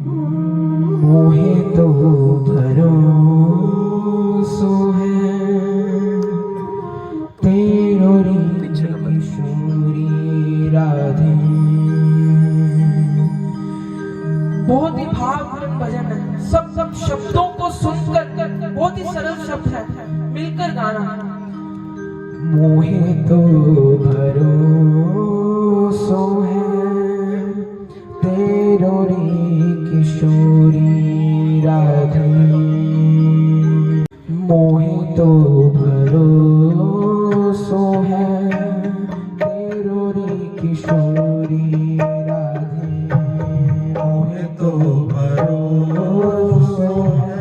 मोहे तो भरोसो है तेरो री किशोरी राधे। बहुत ही भावपूर्ण भजन है। सब शब्दों को सुनकर बहुत ही सरल शब्द है, मिलकर गाना। मोहे तो भरोसो है तेरो रे किशोरी राधे। मोहे तो भरोसो है तेरो रे किशोरी राधे। मोहे तो भरोसो है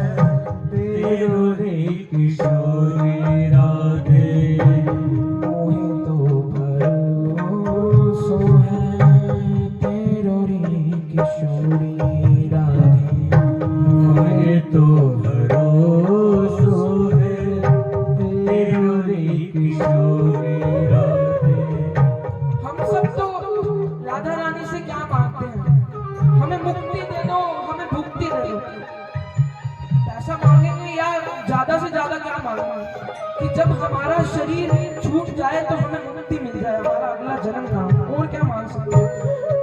तेरो रे किशोरी राधे। मोहे तो भरोसो है तेरो रे किशोरी राधे। मोहे तो भरोसो है तेरो रे किशोरी राधे। हम सब तो राधा रानी से क्या मांगते हैं? हमें मुक्ति दे दो, हमें भुक्ति दे दो। ऐसा मांगेंगे या ज्यादा से ज्यादा क्या मांगेंगे कि जब हमारा शरीर छूट जाए तो हमें मुक्ति मिल जाए, हमारा अगला जन्म ना हो। और क्या मांग सकते हैं?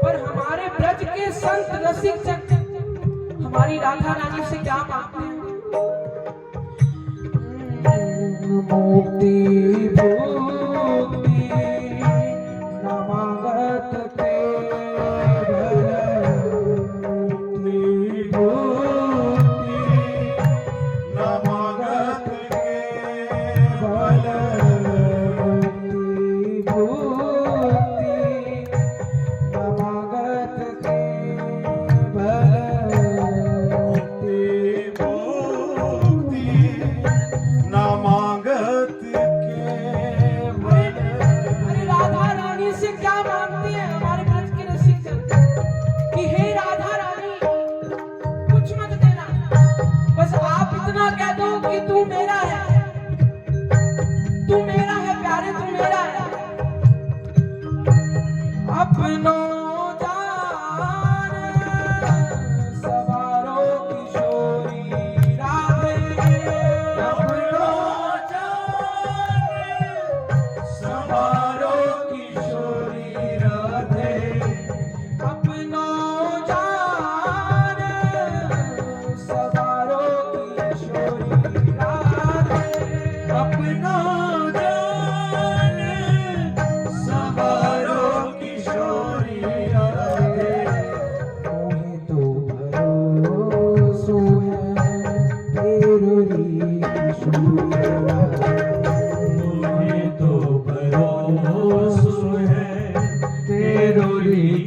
पर हमारे ब्रज के संत रसिक जन हमारी राधा रानी से क्या मांगते हैं? मुक्ति भुक्ति न मांगत ते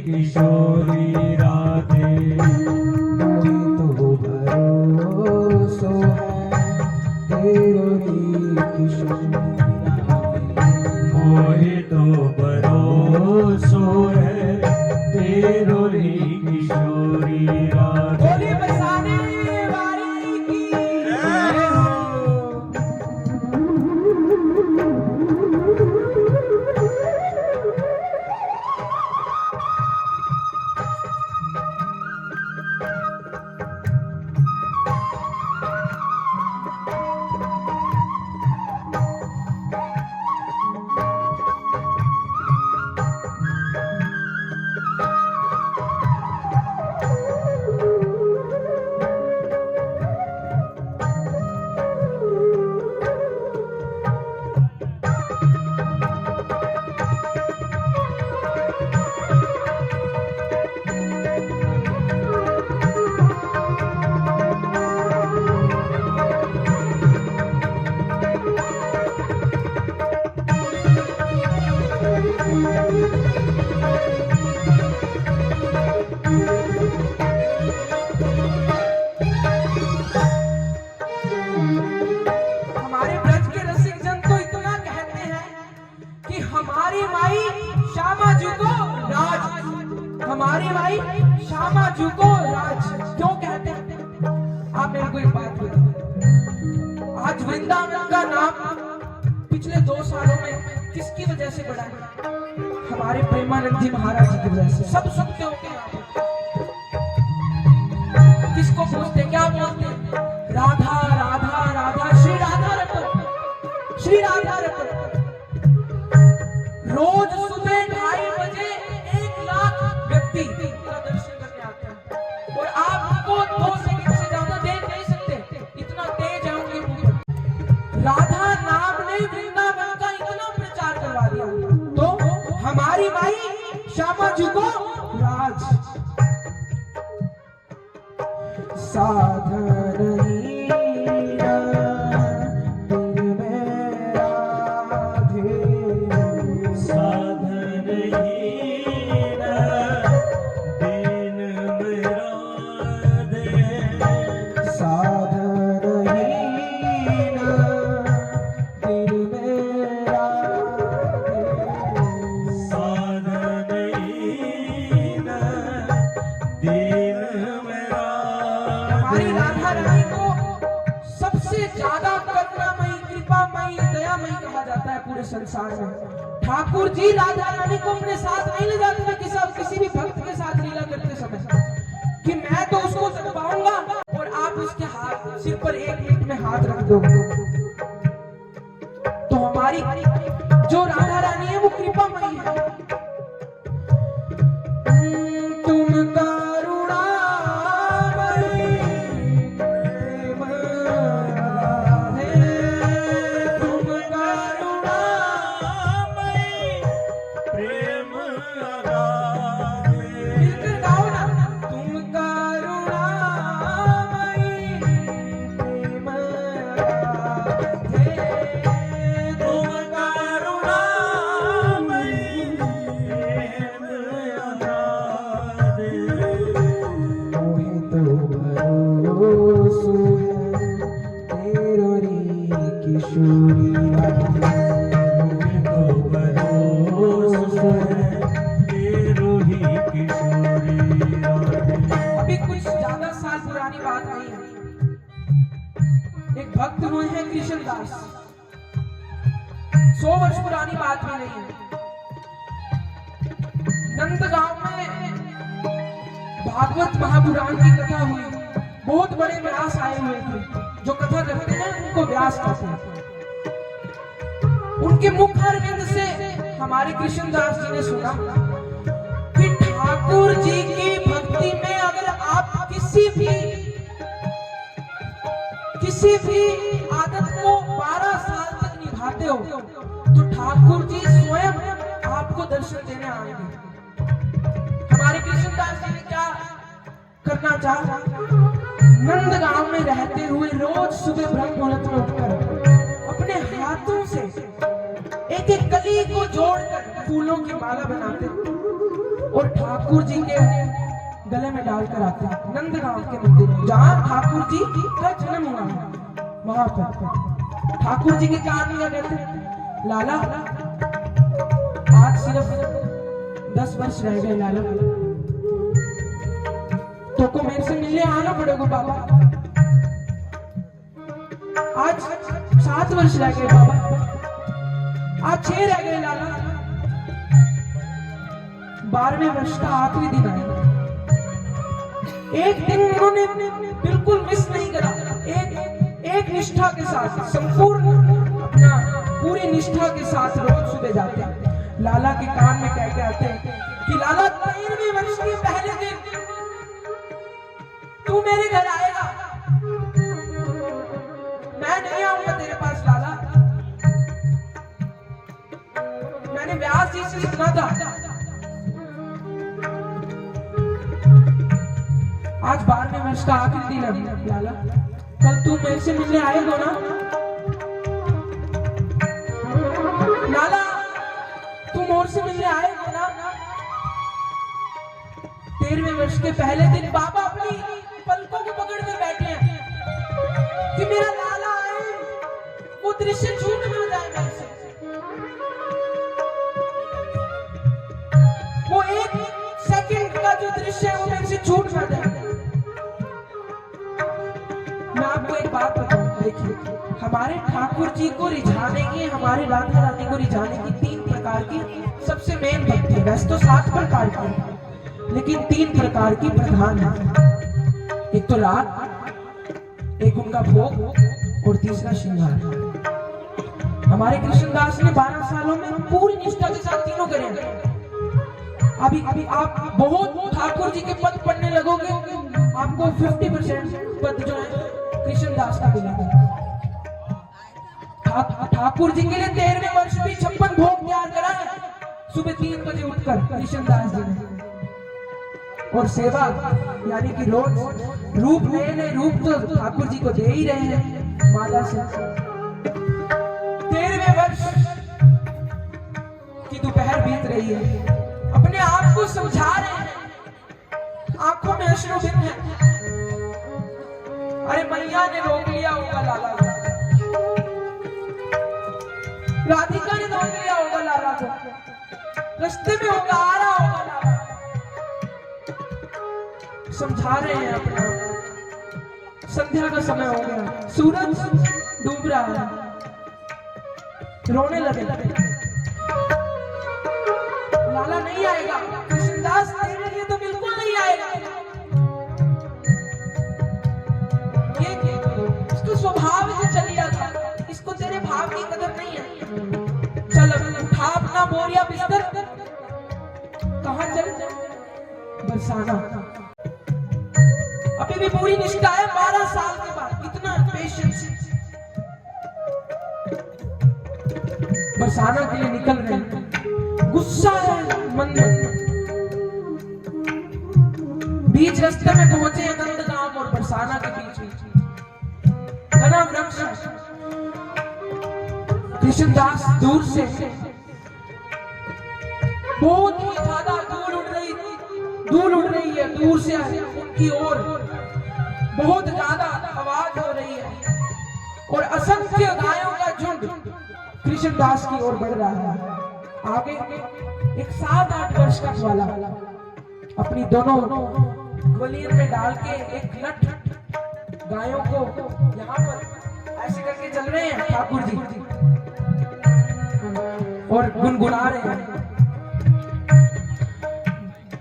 किशोरी राधे। मोहे तो भरोसो है तेरो रे किशोरी राधे। मोहे तो भरोसो है तेरो रे किशोरी राधे। बोली बरसाने वाली की हमारी माई श्यामा जी को राज क्यों कहते हैं? आप मेरे को एक बात बताओ, आज वृंदावन का नाम पिछले 2 सालों में किसकी वजह से बढ़ा है? हमारे प्रेमानंद जी महाराज जी की वजह से। सब सुनते हो क्या? साधन हीरा दिल में राधे, साधन हीरा दिन में राधे, साधन हीरा दिल में राधे, साधन हीरा दिन में हमारी राधे। राधा रानी को सबसे ज्यादा करुणामयी, कृपामयी, दयामयी कहा जाता है पूरे संसार में। ठाकुर जी राधा रानी को अपने साथ नहीं ले जाते थे किसी भी भक्त के साथ लीला करते समय, कि मैं तो उसको पाऊंगा और आप उसके हाथ सिर पर 1 मिनट में हाथ रख दो। तो हमारी जो राधा रानी है वो कृपामयी है। तुम करुणामयी प्रेम राधे, तुम करुणामयी प्रेम राधे, मिलकर गाओ ना, तुम करुणामयी प्रेम राधे, तुम करुणामयी प्रेम राधे। मोहे तो भरोसो है तेरो री किशोरी राधे, मोहे तो भरोसो है। तेरो ही किशोरी राधे। अभी कुछ ज्यादा साल पुरानी बात नहीं है, एक भक्त हुए हैं कृष्णदास, 100 वर्ष पुरानी बात भी नहीं है। नंदगांव में भागवत महापुराण की कथा हुई, बहुत बड़े व्यास आए हुए थे, जो कथा करते हैं उनको व्यास कहते हैं। उनके मुख अरविंद से हमारे कृष्णदास जी ने सुना कि ठाकुर जी की भक्ति में अगर आप किसी भी आदत को 12 साल तक निभाते हो तो ठाकुर जी स्वयं आपको दर्शन देने आएंगे। हमारे कृष्णदास जी ने क्या करना चाहा, नंदगांव में रहते हुए रोज सुबह ब्रह्म मुहूर्त में उठकर अपने हाथों से एक एक कली को जोड़कर फूलों की माला बनाते और ठाकुर जी के गले में डालकर आते हैं। नंदगांव के मंदिर में जहाँ ठाकुर जी का जन्म हुआ है, वहां पर ठाकुर जी के कान में कहते हैं, लाला आज सिर्फ 10 वर्ष रह गए लाला, तो को मेरे से मिलने आना पड़ेगा बाबा। आज 7 वर्ष रह गए बाबा, आज 6 रह गए लाला, 12वें वर्ष का आखिरी दिन आया। एक दिन उन्होंने बिल्कुल मिस नहीं करा, एक निष्ठा के साथ, संपूर्ण अपना पूरी निष्ठा के साथ रोज सुबह जाते हैं, लाला के कान में कह के आते हैं कि लाला 3वें वर्ष के पहले दिन तू मेरे घर आएगा, मैं नहीं आऊंगा तेरे पास लाला। मैंने व्यास जी से सुना था, आज 12वें वर्ष का आखिरी दिन है लाला, कल तू मेरे से मिलने आएगा ना लाला, तू मोर से मिलने आएगा ना। 13वें वर्ष के पहले दिन बाबा अपनी पलकों को पकड़ के बैठे हैं कि मेरा लाला आए, वो दृश्य छूट ना जाए मेरे से, वो 1 सेकंड का जो दृश्य है वो मेरे से छूट ना जाए। मैं आपको एक बात बताऊं, देखिए हमारे ठाकुर जी को रिझाने की, हमारे राधा रानी को रिझाने की 3 प्रकार की सबसे मेन भक्ति है। वैसे तो 7 प्रकार की, लेकिन 3 प्रकार की प्रधान है। एक तो राग, एक उनका भोग और तीसरा श्रृंगार। हमारे कृष्णदास ने 12 सालों में पूरी निष्ठा के साथ तीनों करे। अभी आप बहुत ठाकुर जी के पद पढ़ने लगोगे, आपको 50% पद जो है कृष्णदास का मिलेगा। ठाकुर जी के लिए 13वें वर्ष भी 56 भोग तैयार करा है, सुबह 3 बजे उठकर कृष्णदास जी ने। और सेवा यानी कि रोज रूप नए नए रूप तो ठाकुर जी को दे ही रहे हैं माला से। 13वें वर्ष की दोपहर बीत रही है, अपने आप को समझा रहे हैं, आंखों में अश्रु गिर है। अरे मैया ने रोक लिया होगा लाला को, राधिका ने रोक लिया होगा लाला को, रास्ते में होगा आ रहा होगा लाला। समझा रहे हैं अपने आप। संध्या का समय हो गया, सूरज डूब रहा है, रोने लगे। लाला नहीं आएगा, कृष्णदास तेरे लिए तो बिल्कुल नहीं आएगा। ये इसको स्वभाव से चलिया था, इसको तेरे भाव की कदर नहीं है। चल उठा अपना बोरिया बिस्तर, कहां चल? बरसाना। अभी भी पूरी निष्ठा है, 12 साल के बाद इतना पेशेंस। बरसाना के लिए निकल रहे हैं, गुस्सा है मन में। बीच रास्ते में पहुंचे हैं नंदगांव और बरसाना के बीच में घना वृक्ष। कृष्णदास दूर से बहुत ही ज्यादा धूल उड़ रही है दूर से उनकी ओर, बहुत ज्यादा आवाज हो रही है और असंख्य गायों का झुंड कृष्णदास की ओर बढ़ रहा है। आगे एक 7-8 वर्ष का ग्वाला अपनी दोनों ग्वालियर में डाल के एक लठ गायों को यहाँ पर ऐसे करके चल रहे हैं ठाकुर जी और गुनगुना रहे हैं।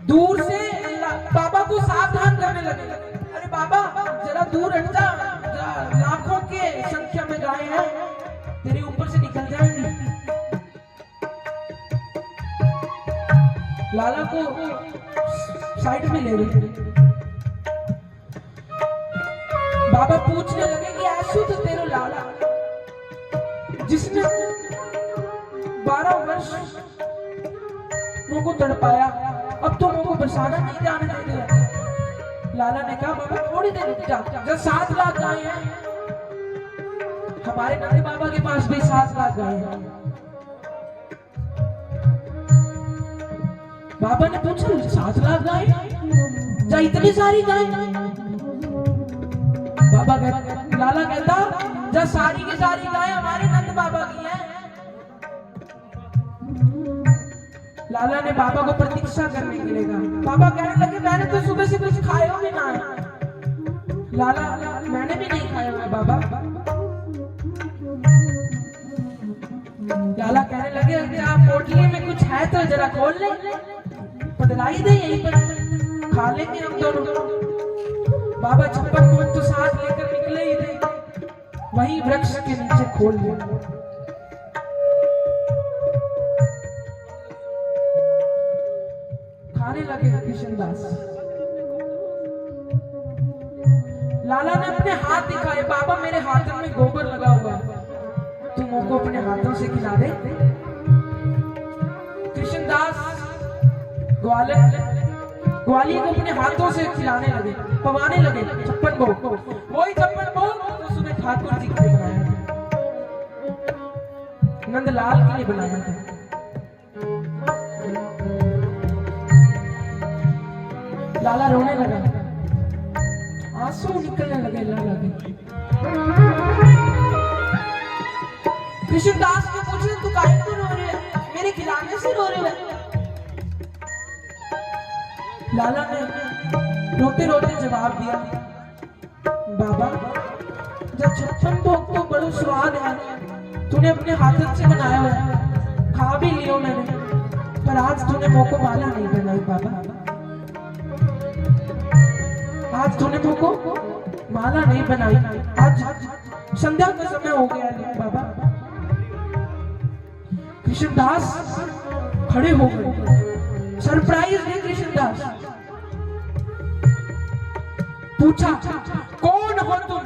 दूर से बाबा को सावधान करने लगे। अरे बाबा जरा दूर हट जा, लाखों के संख्या में गाय हैं, तेरे ऊपर से निकल जाएंगी। लाला को साइड में ले गए। बाबा पूछने लगे कि ऐसू तो तेरा लाला जिसने 12 वर्ष मुझको तड़पाया, अब तो मुझको बरसाना नहीं जाने दे रहा। लाला ने कहा बाबा थोड़ी देर रुक जा, जब 7 लाख गाय हैं, हमारे नंद बाबा के पास भी 7 लाख गाय हैं। बाबा ने पूछा 7 लाख गाय, क्या इतनी सारी गाय? बाबा कहता, लाला कहता जब सारी की सारी गाय हमारे नंद बाबा की हैं। लाला ने बाबा को प्रतीक्षा करने के लिए कहा। बाबा कहने लगे मैंने तो सुबह से कुछ खाया भी ना है। लाला मैंने भी नहीं खाया हुआ बाबा। लाला कहने लगे क्या पोटली में कुछ है तो जरा खोल ले, बदलाई दे, यहीं पर खा लेंगे हम दोनों। बाबा 56 मोहन तो साथ लेकर निकले ही थे, वहीं वृक्ष के नीचे खोल लिया। खाने लगे कृष्णदास। लाला ने अपने हाथ दिखाए, बाबा मेरे हाथों में गोबर लगा हुआ है, तुम मुझको अपने हाथों से खिला दे। कृष्णदास ग्वालियर को अपने हाथों से खिलाने लगे, पवाने लगे 56 भोग। वही 56 भोग तो सुबह ठाकुर जी के लिए बनाया था, नंदलाल के लिए बनाया था। लाला रोने लगा, आंसू निकलने लगे लाला के। कृष्णदास ने पूछा तू काहे को रो रही है? मेरे खिलाने से रो रही है? लाला ने रोते रोते जवाब दिया, बाबा जब 56 भोग तो बड़ा स्वाद है, तूने अपने हाथों से बनाया हुआ है, खा भी लियो मैंने, पर आज तूने मुझको माला नहीं बनाई बाबा। आज तूने मुझको माला नहीं बनाई, आज संध्या का समय हो गया है बाबा। कृष्णदास खड़े हो गए, सरप्राइज है कृष्णदास। पूछा कौन हो तुम?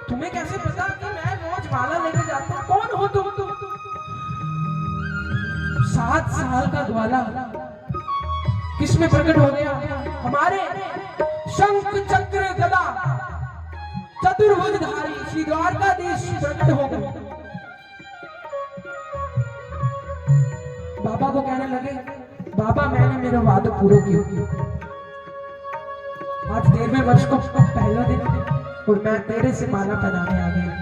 तुम्हें कैसे पता कि मैं रोज माला लेकर जाता हूँ? कौन हो तुम? 7 साल का ग्वाला किसमें प्रकट हो गया? हमारे शंख चक्र गदा चतुर्भुजधारी श्री द्वारकाधीश प्रकट हो गए। बाबा को कहने लगे, बाबा मैंने मेरा वादा पूरा किया। आज 13वें वर्ष को पहला दिन और मैं तेरे से माला पहनाने आ गया।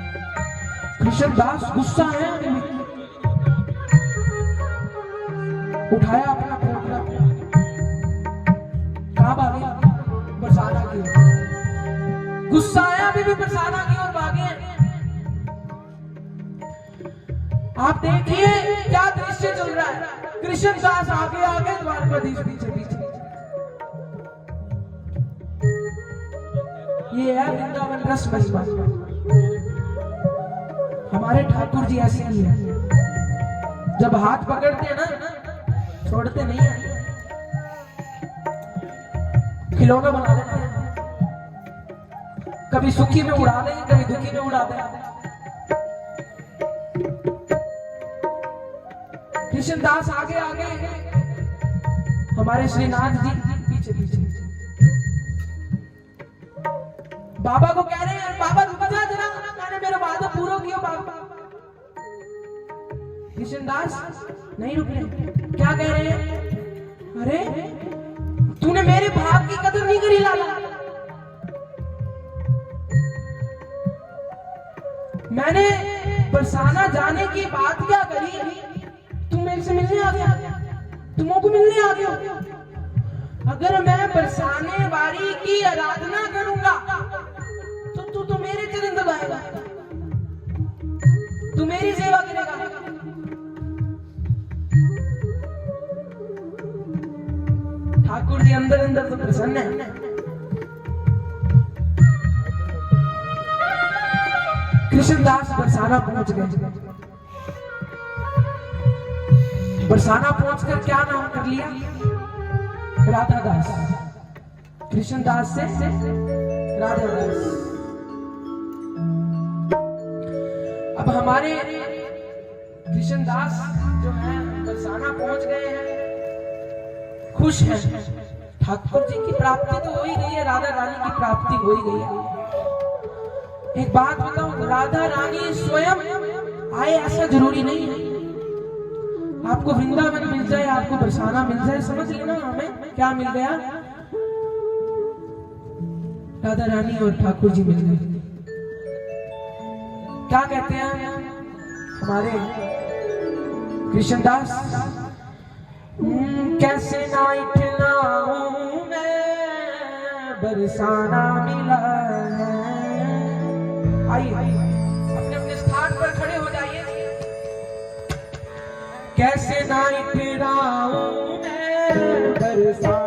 कृष्णदास गुस्सा है, उठाया अपना पोटला, कहाँ भागे? बरसाना की ओर। गुस्सा आया अभी भी बरसाना की ओर भागे। आप देखिए क्या दृश्य चल रहा है। कृष्णदास आगे आगे, द्वारकाधीश पीछे पीछे। ये है वृंदावन रस महिमा। हमारे ठाकुर जी ऐसे ही है, जब हाथ पकड़ते हैं ना छोड़ते नहीं है, खिलौना बना देते हैं। कभी सुखी में उड़ा देंगे, कभी दुखी में उड़ा देंगे। कृष्णदास आगे आगे, हमारे श्रीनाथ जी पीछे पीछे। बाबा को कह रहे हैं, बाबा रुक जा जरा, मैंने मेरा वादा पूरा किया। बाबा कृष्णदास नहीं रुक रहे। क्या कह रहे हैं? अरे तूने मेरे भाव की कदर नहीं करी लाला। मैंने बरसाना जाने की बात क्या करी, तुम मेरे से मिलने आ गया, तुमको मिलने आ गया। अगर मैं बरसाने वाली की आराधना करूंगा तो तू मेरे चरण दबाएगा, तू मेरी सेवा करेगा। ठाकुर जी अंदर अंदर तो प्रसन्न है। कृष्णदास बरसाना पहुंच गए। बरसाना पहुंचकर क्या नाम कर लिया? राधादास। कृष्णदास से राधादास। अब हमारे कृष्णदास जो है बरसाना पहुंच गए हैं, खुश हैं। ठाकुर जी की प्राप्ति तो हो ही गई है, राधा रानी की प्राप्ति हो ही गई है। एक बात बताओ, राधा रानी स्वयं आए ऐसा जरूरी नहीं है। आपको वृंदावन मिल जाए, आपको बरसाना मिल जाए, समझ लेना हमें क्या मिल गया? राधा रानी और ठाकुर जी मिल गए। क्या कहते हैं हमारे कृष्णदास? कैसे ना इठलाऊं मैं, बरसाना मिला है। आइए अपने अपने स्थान पर खड़े हो जाइए। कैसे ना इठलाऊं मैं, बरसाना